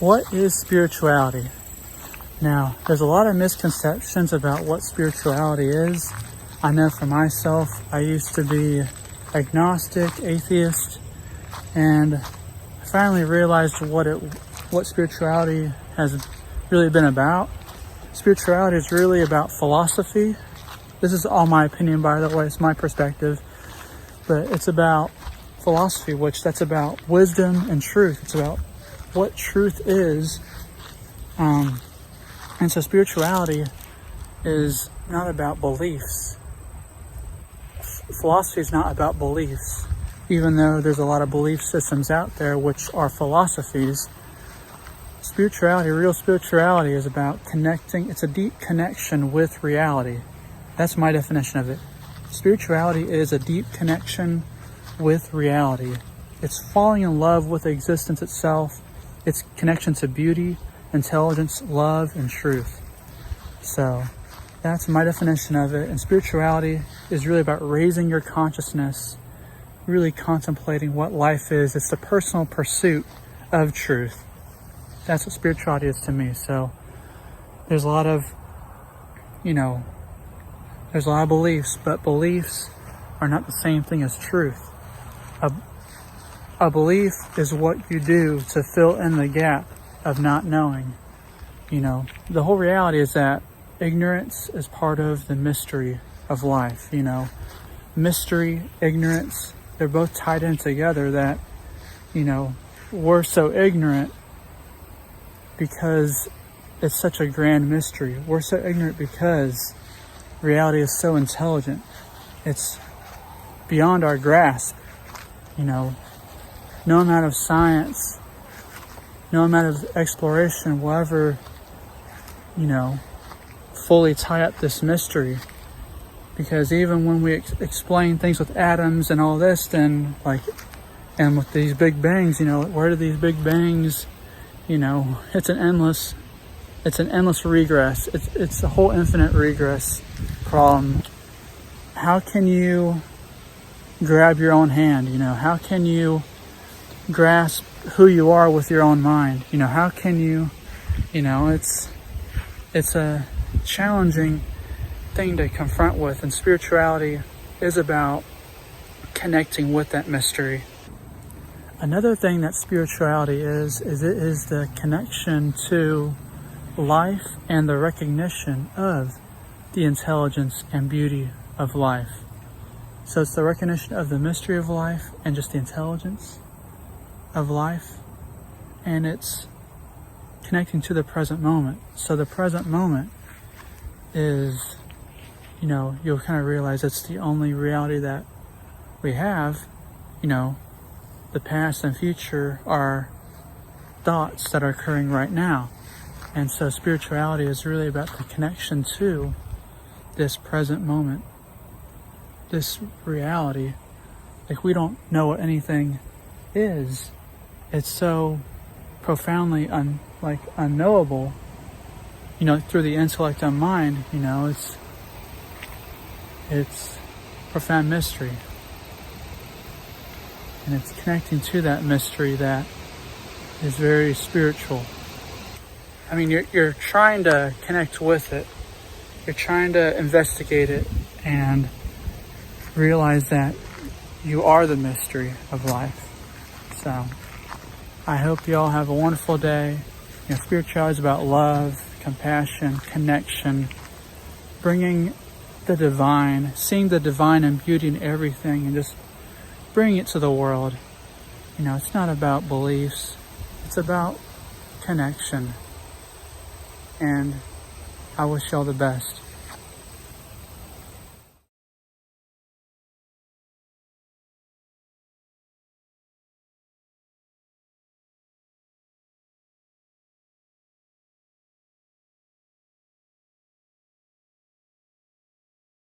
What is spirituality? Now, there's a lot of misconceptions about what spirituality is. I know for myself, I used to be agnostic, atheist, and I finally realized what spirituality has really been about. Spirituality is really about philosophy. This is all my opinion, by the way, it's my perspective, but it's about philosophy, that's about wisdom and truth. It's about what truth is. And so spirituality is not about beliefs. Philosophy is not about beliefs, even though there's a lot of belief systems out there which are philosophies. Spirituality, real spirituality, is about connecting. It's a deep connection with reality. That's my definition of it. Spirituality is a deep connection with reality. It's falling in love with existence itself. It's connection to beauty, intelligence, love, and truth. So that's my definition of it. And spirituality is really about raising your consciousness, really contemplating what life is. It's the personal pursuit of truth. That's what spirituality is to me. So there's a lot of, there's a lot of beliefs, but beliefs are not the same thing as truth. A belief is what you do to fill in the gap of not knowing. The whole reality is that ignorance is part of the mystery of life. Mystery, ignorance, they're both tied in together. That, we're so ignorant because it's such a grand mystery. We're so ignorant because reality is so intelligent. It's beyond our grasp. No amount of science, no amount of exploration will ever, fully tie up this mystery. Because even when we explain things with atoms and all this, then and with these big bangs, where do these big bangs, it's an endless regress. It's a whole infinite regress problem. How can you grab your own hand? How can you grasp who you are with your own mind? How can you, it's a challenging thing to confront with, and spirituality is about connecting with that mystery. Another thing that spirituality is it is the connection to life and the recognition of the intelligence and beauty of life. So it's the recognition of the mystery of life and just the intelligence of life, and it's connecting to the present moment. So the present moment is, you'll kind of realize it's the only reality that we have. The past and future are thoughts that are occurring right now. And so spirituality is really about the connection to this present moment, this reality. We don't know what anything is. It's so profoundly unknowable, through the intellect and mind. It's profound mystery. And it's connecting to that mystery that is very spiritual. You're trying to connect with it. You're trying to investigate it and realize that you are the mystery of life. So I hope you all have a wonderful day. Spirituality is about love, compassion, connection, bringing the divine, seeing the divine and beauty in everything, and just bringing it to the world. It's not about beliefs. It's about connection. And I wish you all the best.